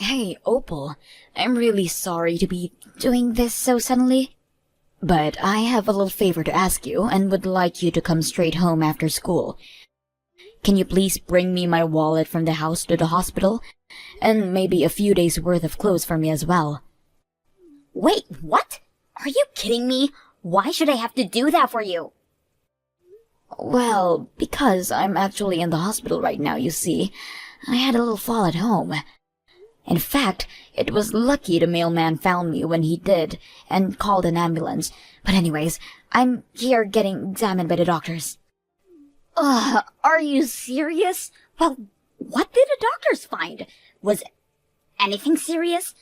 Hey, Opal, I'm really sorry to be doing this so suddenly, but I have a little favor to ask you and would like you to come straight home after school. Can you please bring me my wallet from the house to the hospital? And maybe a few days' worth of clothes for me as well. Wait, what? Are you kidding me? Why should I have to do that for you? Well, because I'm actually in the hospital right now, you see. I had a little fall at home. In fact, it was lucky the mailman found me when he did and called an ambulance. But anyways, I'm here getting examined by the doctors. Are you serious? Well, what did the doctors find? Was anything serious?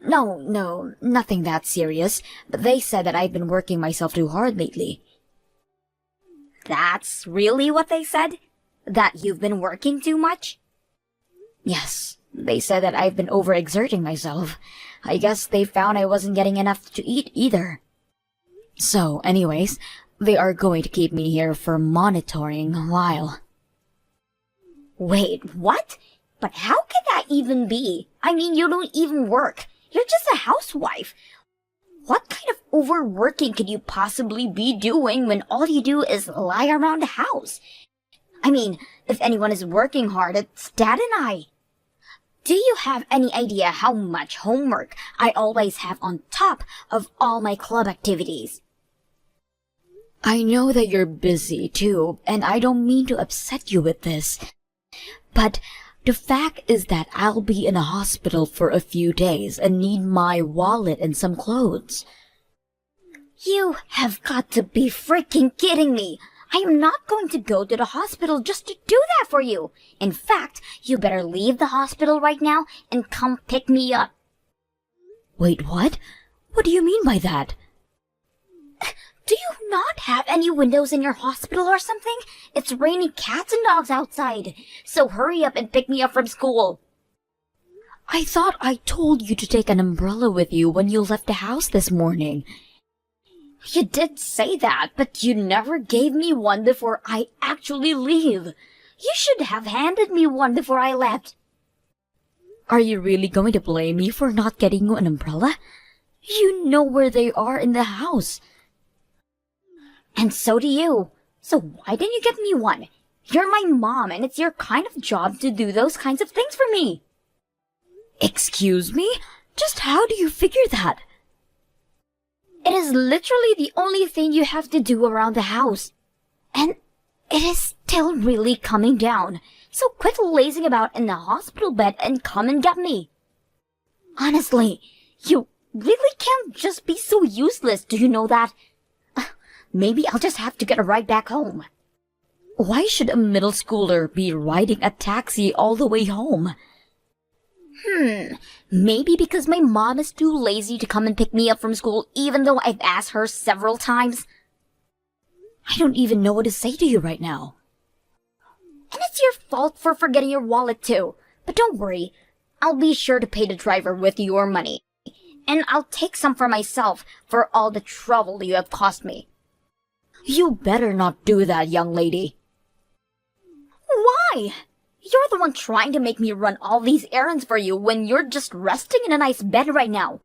No, nothing that serious, but they said that I've been working myself too hard lately. That's really what they said? That you've been working too much? Yes, they said that I've been overexerting myself. I guess they found I wasn't getting enough to eat either. So, anyways, they are going to keep me here for monitoring a while. Wait, what? But how can that even be? I mean, you don't even work. You're just a housewife. What kind of overworking could you possibly be doing when all you do is lie around the house? I mean, if anyone is working hard, it's Dad and I. Do you have any idea how much homework I always have on top of all my club activities? I know that you're busy too, and I don't mean to upset you with this. But the fact is that I'll be in a hospital for a few days and need my wallet and some clothes. You have got to be freaking kidding me! I am not going to go to the hospital just to do that for you. In fact, you better leave the hospital right now and come pick me up. Wait, what? What do you mean by that? Do you not have any windows in your hospital or something? It's raining cats and dogs outside. So hurry up and pick me up from school. I thought I told you to take an umbrella with you when you left the house this morning. You did say that, but you never gave me one before I actually leave. You should have handed me one before I left. Are you really going to blame me for not getting you an umbrella? You know where they are in the house. And so do you. So why didn't you get me one? You're my mom, and it's your kind of job to do those kinds of things for me. Excuse me? Just how do you figure that? It is literally the only thing you have to do around the house. And it is still really coming down. So quit lazing about in the hospital bed and come and get me. Honestly, you really can't just be so useless, do you know that? Maybe I'll just have to get a ride back home. Why should a middle schooler be riding a taxi all the way home? Maybe because my mom is too lazy to come and pick me up from school even though I've asked her several times. I don't even know what to say to you right now. And it's your fault for forgetting your wallet too. But don't worry, I'll be sure to pay the driver with your money. And I'll take some for myself for all the trouble you have caused me. You better not do that, young lady. Why? You're the one trying to make me run all these errands for you when you're just resting in a nice bed right now.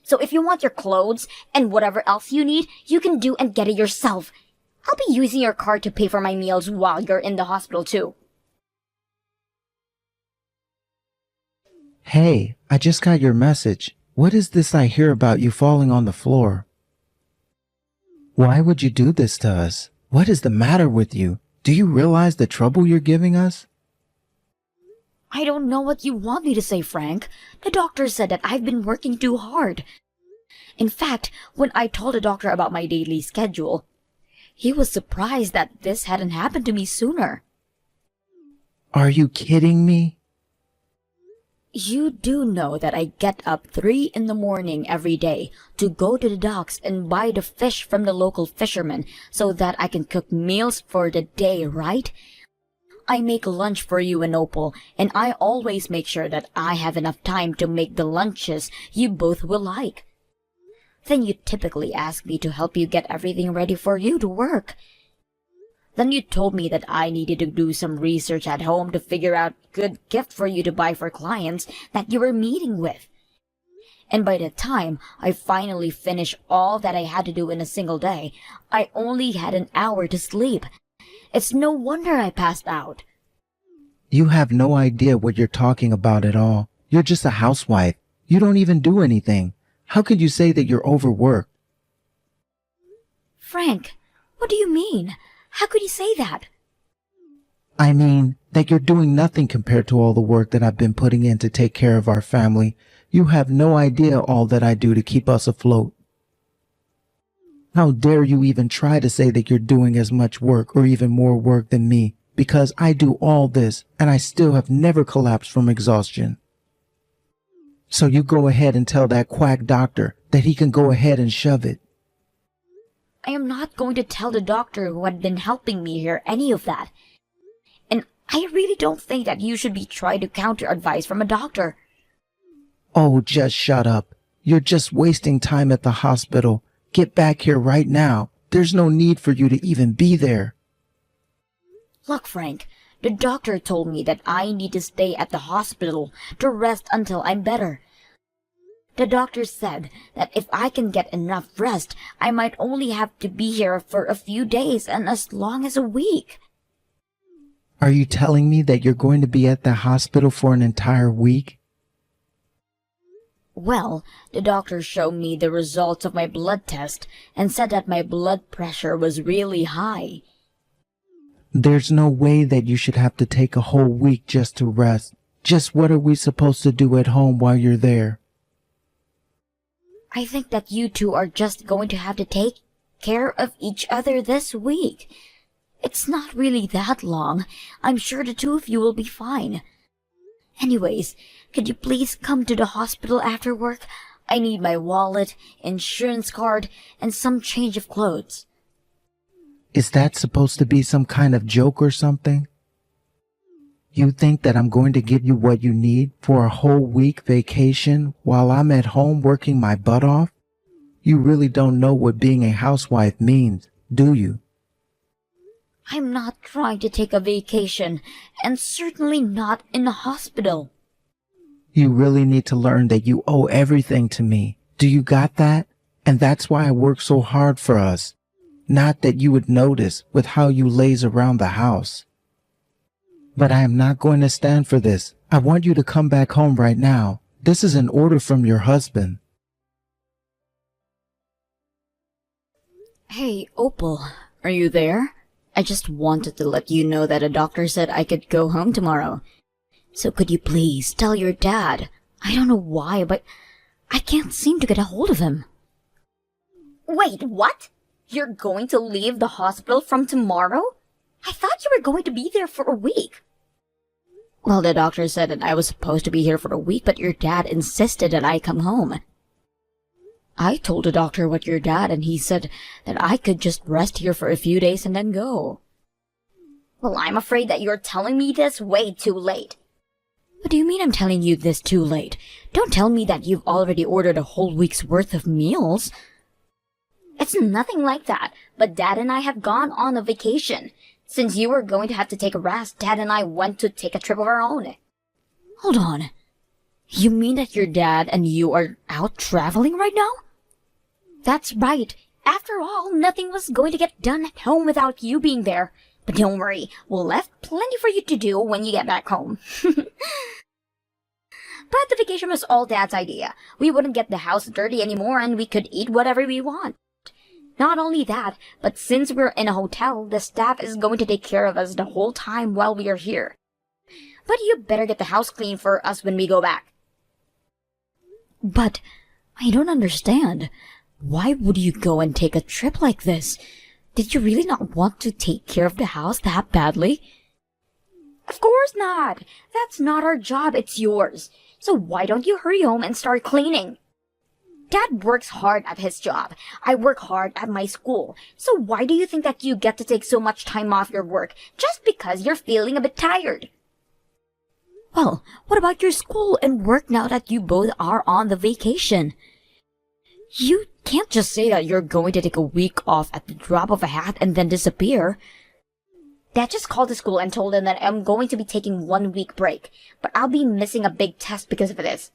So if you want your clothes and whatever else you need, you can do and get it yourself. I'll be using your card to pay for my meals while you're in the hospital too. Hey, I just got your message. What is this I hear about you falling on the floor? Why would you do this to us? What is the matter with you? Do you realize the trouble you're giving us? I don't know what you want me to say, Frank. The doctor said that I've been working too hard. In fact, when I told the doctor about my daily schedule, he was surprised that this hadn't happened to me sooner. Are you kidding me? You do know that I get up 3 in the morning every day to go to the docks and buy the fish from the local fishermen so that I can cook meals for the day, right? I make lunch for you and Opal, and I always make sure that I have enough time to make the lunches you both will like. Then you typically ask me to help you get everything ready for you to work. Then you told me that I needed to do some research at home to figure out good gift for you to buy for clients that you were meeting with. And by the time I finally finished all that I had to do in a single day, I only had an hour to sleep. It's no wonder I passed out. You have no idea what you're talking about at all. You're just a housewife. You don't even do anything. How could you say that you're overworked? Frank, what do you mean? How could you say that? I mean that you're doing nothing compared to all the work that I've been putting in to take care of our family. You have no idea all that I do to keep us afloat. How dare you even try to say that you're doing as much work or even more work than me, because I do all this and I still have never collapsed from exhaustion. So you go ahead and tell that quack doctor that he can go ahead and shove it. I am not going to tell the doctor who had been helping me here any of that. And I really don't think that you should be trying to counter advice from a doctor. Oh, just shut up. You're just wasting time at the hospital. Get back here right now. There's no need for you to even be there. Look, Frank, the doctor told me that I need to stay at the hospital to rest until I'm better. The doctor said that if I can get enough rest, I might only have to be here for a few days and as long as a week. Are you telling me that you're going to be at the hospital for an entire week? Well, the doctor showed me the results of my blood test and said that my blood pressure was really high. There's no way that you should have to take a whole week just to rest. Just what are we supposed to do at home while you're there? I think that you two are just going to have to take care of each other this week. It's not really that long. I'm sure the two of you will be fine. Anyways, could you please come to the hospital after work? I need my wallet, insurance card, and some change of clothes. Is that supposed to be some kind of joke or something? You think that I'm going to give you what you need for a whole week vacation while I'm at home working my butt off? You really don't know what being a housewife means, do you? I'm not trying to take a vacation, and certainly not in a hospital. You really need to learn that you owe everything to me. Do you got that? And that's why I work so hard for us. Not that you would notice with how you laze around the house. But I am not going to stand for this. I want you to come back home right now. This is an order from your husband. Hey, Opal, are you there? I just wanted to let you know that a doctor said I could go home tomorrow. So could you please tell your dad? I don't know why, but I can't seem to get a hold of him. Wait, what? You're going to leave the hospital from tomorrow? I thought you were going to be there for a week. Well, the doctor said that I was supposed to be here for a week, but your dad insisted that I come home. I told the doctor what your dad, and he said that I could just rest here for a few days and then go. Well, I'm afraid that you're telling me this way too late. What do you mean I'm telling you this too late? Don't tell me that you've already ordered a whole week's worth of meals. It's nothing like that, but Dad and I have gone on a vacation. Since you were going to have to take a rest, Dad and I went to take a trip of our own. Hold on. You mean that your dad and you are out traveling right now? That's right. After all, nothing was going to get done at home without you being there. But don't worry, we'll left plenty for you to do when you get back home. But the vacation was all Dad's idea. We wouldn't get the house dirty anymore and we could eat whatever we want. Not only that, but since we're in a hotel, the staff is going to take care of us the whole time while we are here. But you better get the house clean for us when we go back. But I don't understand. Why would you go and take a trip like this? Did you really not want to take care of the house that badly? Of course not. That's not our job, it's yours. So why don't you hurry home and start cleaning? Dad works hard at his job. I work hard at my school. So why do you think that you get to take so much time off your work just because you're feeling a bit tired? Well, what about your school and work now that you both are on the vacation? You can't just say that you're going to take a week off at the drop of a hat and then disappear. Dad just called the school and told them that I'm going to be taking 1 week break, but I'll be missing a big test because of this.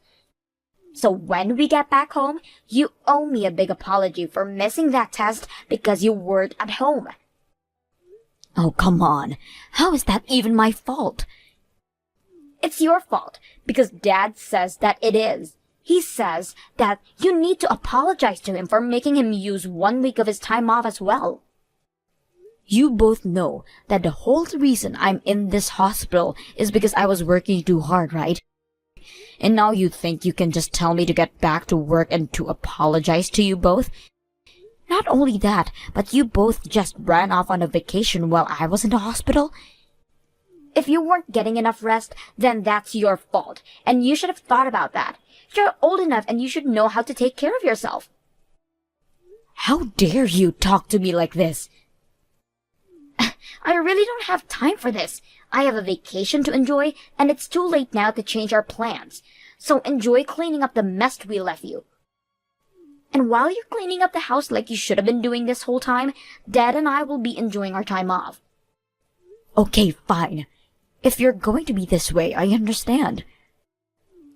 So when we get back home, you owe me a big apology for missing that test because you weren't at home. Oh, come on. How is that even my fault? It's your fault because Dad says that it is. He says that you need to apologize to him for making him use 1 week of his time off as well. You both know that the whole reason I'm in this hospital is because I was working too hard, right? And now you think you can just tell me to get back to work and to apologize to you both? Not only that, but you both just ran off on a vacation while I was in the hospital? If you weren't getting enough rest, then that's your fault, and you should have thought about that. You're old enough and you should know how to take care of yourself. How dare you talk to me like this? I really don't have time for this. I have a vacation to enjoy, and it's too late now to change our plans. So enjoy cleaning up the mess we left you. And while you're cleaning up the house like you should have been doing this whole time, Dad and I will be enjoying our time off. Okay, fine. If you're going to be this way, I understand.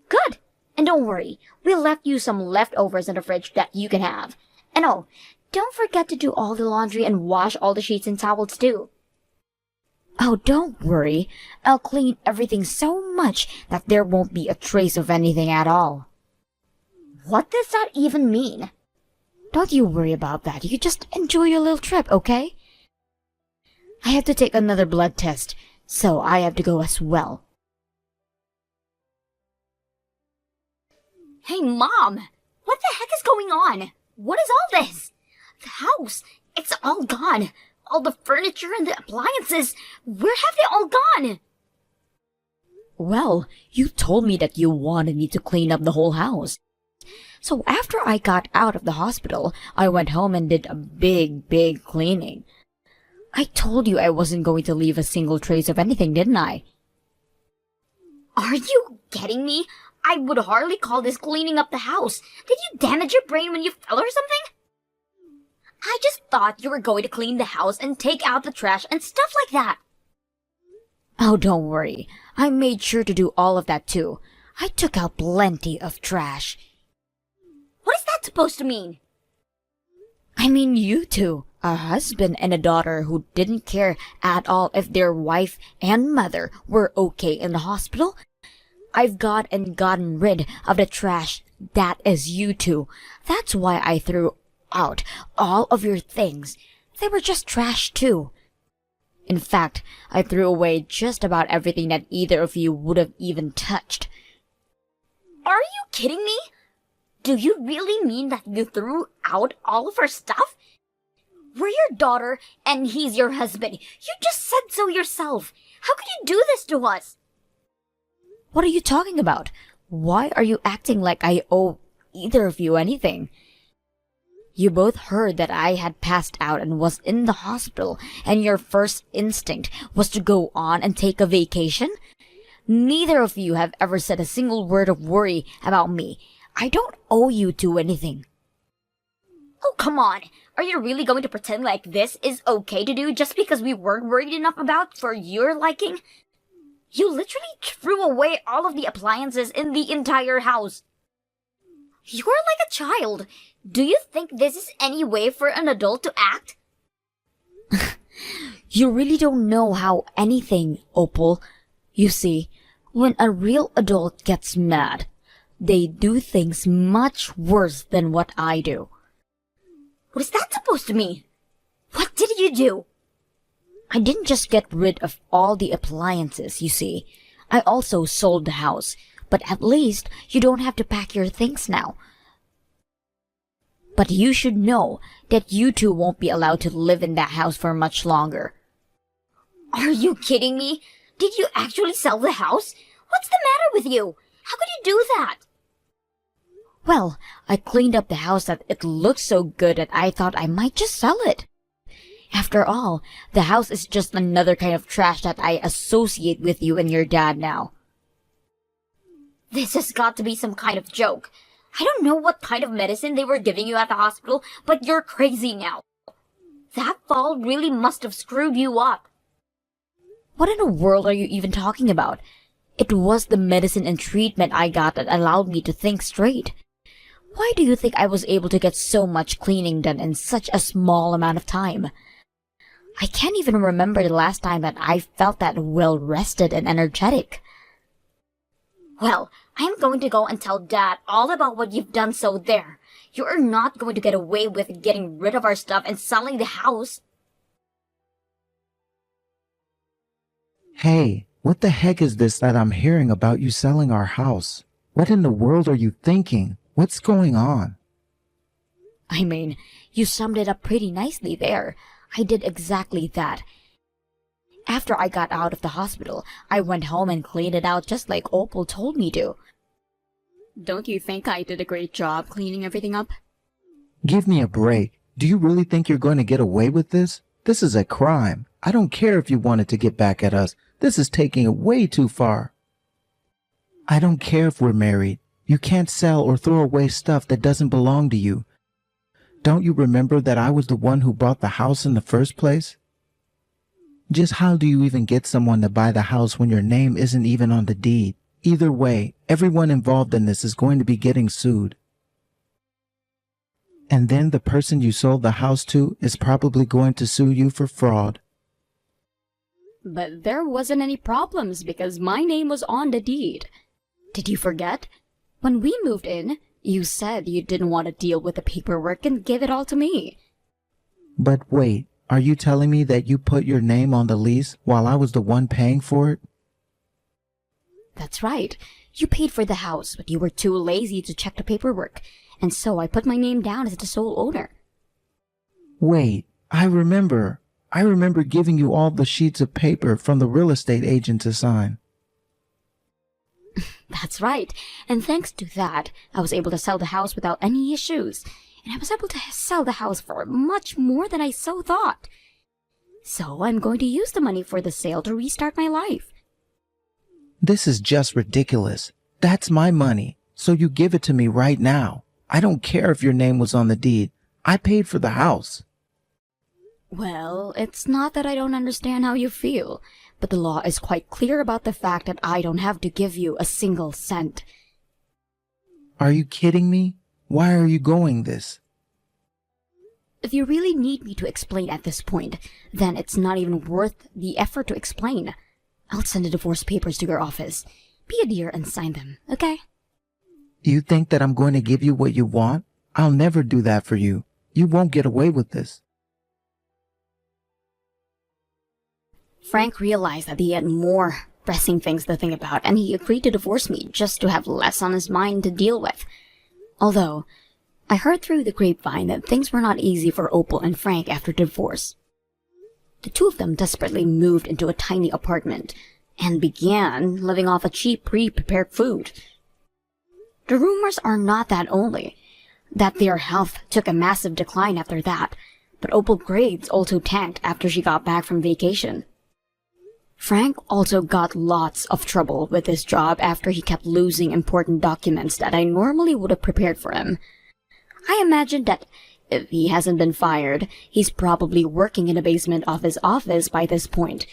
Good. And don't worry, we left you some leftovers in the fridge that you can have. And oh, don't forget to do all the laundry and wash all the sheets and towels too. Oh, don't worry. I'll clean everything so much that there won't be a trace of anything at all. What does that even mean? Don't you worry about that. You just enjoy your little trip, okay? I have to take another blood test, so I have to go as well. Hey, Mom! What the heck is going on? What is all this? The house, it's all gone. All the furniture and the appliances, where have they all gone? Well, you told me that you wanted me to clean up the whole house. So after I got out of the hospital, I went home and did a big cleaning. I told you I wasn't going to leave a single trace of anything, didn't I? Are you kidding me? I would hardly call this cleaning up the house. Did you damage your brain when you fell or something? I just thought you were going to clean the house and take out the trash and stuff like that. Oh, don't worry. I made sure to do all of that too. I took out plenty of trash. What is that supposed to mean? I mean you two, a husband and a daughter who didn't care at all if their wife and mother were okay in the hospital. I've gotten rid of the trash. That is you two. That's why I threw out all of your things. They were just trash too. In fact, I threw away just about everything that either of you would have even touched. Are you kidding me? Do you really mean that you threw out all of our stuff? We're your daughter, and he's your husband. You just said so yourself. How could you do this to us? What are you talking about? Why are you acting like I owe either of you anything? You both heard that I had passed out and was in the hospital, and your first instinct was to go on and take a vacation? Neither of you have ever said a single word of worry about me. I don't owe you two anything. Oh, come on. Are you really going to pretend like this is okay to do just because we weren't worried enough about for your liking? You literally threw away all of the appliances in the entire house. You're like a child. Do you think this is any way for an adult to act? You really don't know how anything, Opal. You see, when a real adult gets mad, they do things much worse than what I do. What is that supposed to mean? What did you do? I didn't just get rid of all the appliances, you see. I also sold the house, but at least you don't have to pack your things now. But you should know that you two won't be allowed to live in that house for much longer. Are you kidding me? Did you actually sell the house? What's the matter with you? How could you do that? Well, I cleaned up the house that it looked so good that I thought I might just sell it. After all, the house is just another kind of trash that I associate with you and your dad now. This has got to be some kind of joke. I don't know what kind of medicine they were giving you at the hospital, but you're crazy now. That fall really must have screwed you up. What in the world are you even talking about? It was the medicine and treatment I got that allowed me to think straight. Why do you think I was able to get so much cleaning done in such a small amount of time? I can't even remember the last time that I felt that well rested and energetic. Well, I'm going to go and tell Dad all about what you've done, so there. You're not going to get away with getting rid of our stuff and selling the house. Hey, what the heck is this that I'm hearing about you selling our house? What in the world are you thinking? What's going on? I mean, you summed it up pretty nicely there. I did exactly that. After I got out of the hospital, I went home and cleaned it out just like Opal told me to. Don't you think I did a great job cleaning everything up? Give me a break. Do you really think you're going to get away with this? This is a crime. I don't care if you wanted to get back at us. This is taking it way too far. I don't care if we're married. You can't sell or throw away stuff that doesn't belong to you. Don't you remember that I was the one who bought the house in the first place? Just how do you even get someone to buy the house when your name isn't even on the deed? Either way, everyone involved in this is going to be getting sued. And then the person you sold the house to is probably going to sue you for fraud. But there wasn't any problems because my name was on the deed. Did you forget? When we moved in, you said you didn't want to deal with the paperwork and give it all to me. But wait, are you telling me that you put your name on the lease while I was the one paying for it? That's right. You paid for the house, but you were too lazy to check the paperwork, and so I put my name down as the sole owner. Wait, I remember. I remember giving you all the sheets of paper from the real estate agent to sign. That's right. And thanks to that, I was able to sell the house without any issues. And I was able to sell the house for much more than I so thought. So I'm going to use the money for the sale to restart my life. This is just ridiculous. That's my money, so you give it to me right now. I don't care if your name was on the deed. I paid for the house. Well, it's not that I don't understand how you feel, but the law is quite clear about the fact that I don't have to give you a single cent. Are you kidding me? Why are you going this? If you really need me to explain at this point, then it's not even worth the effort to explain. I'll send the divorce papers to your office. Be a dear and sign them, okay? You think that I'm going to give you what you want? I'll never do that for you. You won't get away with this. Frank realized that he had more pressing things to think about, and he agreed to divorce me just to have less on his mind to deal with. Although, I heard through the grapevine that things were not easy for Opal and Frank after divorce. The two of them desperately moved into a tiny apartment and began living off a cheap pre-prepared food. The rumors are not that only that their health took a massive decline after that, but Opal's grades also tanked after she got back from vacation. Frank also got lots of trouble with his job after he kept losing important documents that I normally would have prepared for him. I imagine that if he hasn't been fired, he's probably working in the basement of his office by this point.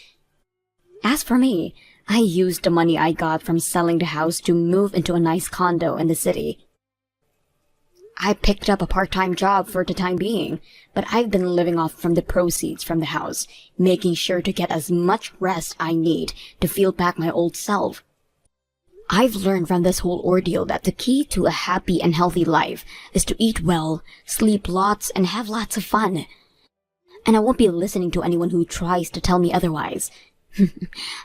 As for me, I used the money I got from selling the house to move into a nice condo in the city. I picked up a part-time job for the time being, but I've been living off from the proceeds from the house, making sure to get as much rest I need to feel back my old self. I've learned from this whole ordeal that the key to a happy and healthy life is to eat well, sleep lots, and have lots of fun. And I won't be listening to anyone who tries to tell me otherwise.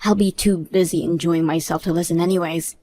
I'll be too busy enjoying myself to listen anyways.